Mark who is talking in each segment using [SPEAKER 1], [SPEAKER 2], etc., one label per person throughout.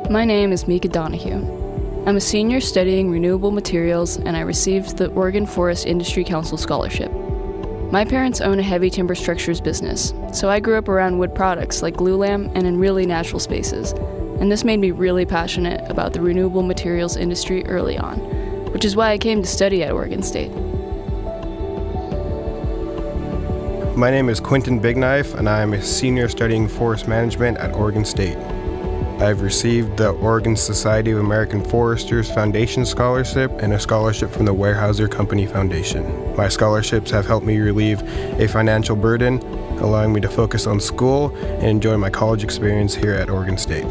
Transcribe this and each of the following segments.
[SPEAKER 1] My name is MIKA DONAHUE. I'm a senior studying renewable materials, and I received the Oregon Forest Industry Council Scholarship. My parents own a heavy timber structures business, so I grew up around wood products like glulam and in really natural spaces, and this made me really passionate about the renewable materials industry early on, which is why I came to study at Oregon State.
[SPEAKER 2] My name is QUINTON and I am a senior studying forest management at Oregon State. I've received the Oregon Society of American Foresters Foundation Scholarship and a scholarship from the Weyerhaeuser Company Foundation. My scholarships have helped me relieve a financial burden, allowing me to focus on school and enjoy my college experience here at Oregon State.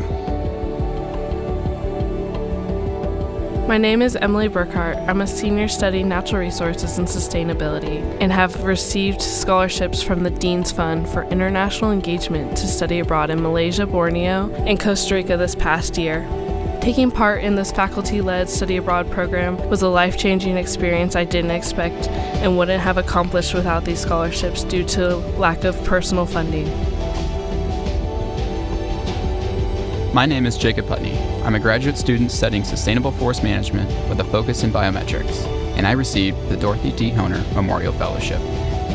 [SPEAKER 3] My name is Emily Burkhart. I'm a senior studying natural resources and sustainability and have received scholarships from the Dean's Fund for international engagement to study abroad in Malaysia, Borneo, and Costa Rica this past year. Taking part in this faculty-led study abroad program was a life-changing experience I didn't expect and wouldn't have accomplished without these scholarships due to lack of personal funding.
[SPEAKER 4] My name is Jacob Putney. I'm a graduate student studying sustainable forest management with a focus in biometrics, and I received the Dorothy D. Honer Memorial Fellowship.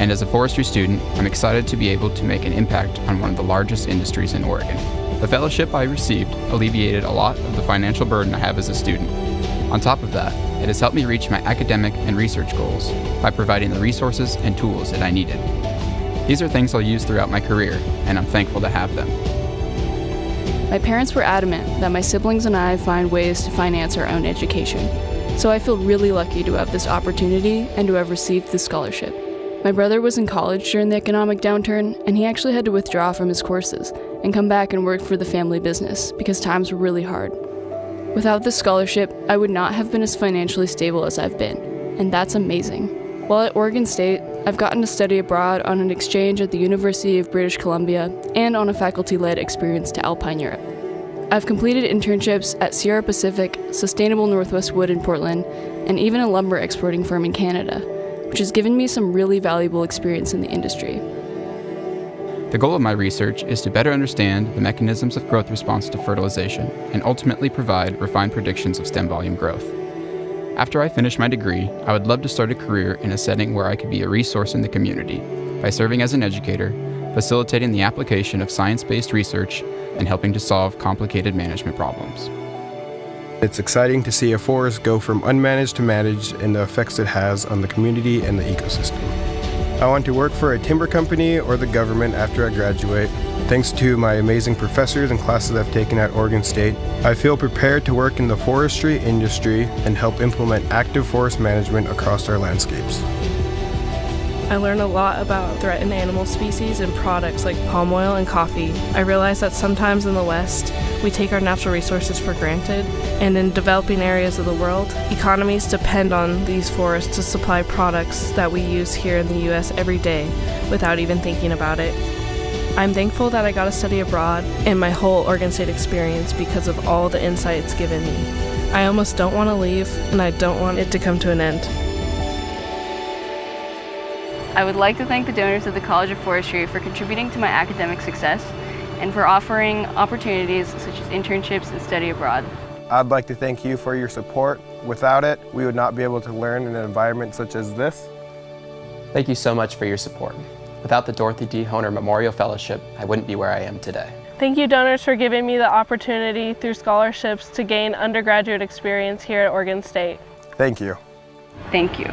[SPEAKER 4] And as a forestry student, I'm excited to be able to make an impact on one of the largest industries in Oregon. The fellowship I received alleviated a lot of the financial burden I have as a student. On top of that, it has helped me reach my academic and research goals by providing the resources and tools that I needed. These are things I'll use throughout my career, and I'm thankful to have them.
[SPEAKER 1] My parents were adamant that my siblings and I find ways to finance our own education, so I feel really lucky to have this opportunity and to have received this scholarship. My brother was in college during the economic downturn, and he actually had to withdraw from his courses and come back and work for the family business because times were really hard. Without this scholarship, I would not have been as financially stable as I've been, and that's amazing. While at Oregon State, I've gotten to study abroad on an exchange at the University of British Columbia and on a faculty-led experience to Alpine Europe. I've completed internships at Sierra Pacific, Sustainable Northwest Wood in Portland, and even a lumber exporting firm in Canada, which has given me some really valuable experience in the industry.
[SPEAKER 4] The goal of my research is to better understand the mechanisms of growth response to fertilization and ultimately provide refined predictions of stem volume growth. After I finish my degree, I would love to start a career in a setting where I could be a resource in the community by serving as an educator, facilitating the application of science-based research, and helping to solve complicated management problems.
[SPEAKER 2] It's exciting to see a forest go from unmanaged to managed and the effects it has on the community and the ecosystem. I want to work for a timber company or the government after I graduate. Thanks to my amazing professors and classes I've taken at Oregon State, I feel prepared to work in the forestry industry and help implement active forest management across our landscapes.
[SPEAKER 3] I learned a lot about threatened animal species and products like palm oil and coffee. I realized that sometimes in the West, we take our natural resources for granted, and in developing areas of the world, economies depend on these forests to supply products that we use here in the US every day without even thinking about it. I'm thankful that I got to study abroad and my whole Oregon State experience because of all the insight it's given me. I almost don't want to leave, and I don't want it to come to an end.
[SPEAKER 1] I would like to thank the donors of the College of Forestry for contributing to my academic success and for offering opportunities such as internships and study abroad.
[SPEAKER 2] I'd like to thank you for your support. Without it, we would not be able to learn in an environment such as this.
[SPEAKER 5] Thank you so much for your support. Without the Dorothy D. Honer Memorial Fellowship, I wouldn't be where I am today.
[SPEAKER 3] Thank you, donors, for giving me the opportunity through scholarships to gain undergraduate experience here at Oregon State.
[SPEAKER 2] Thank you.
[SPEAKER 1] Thank you.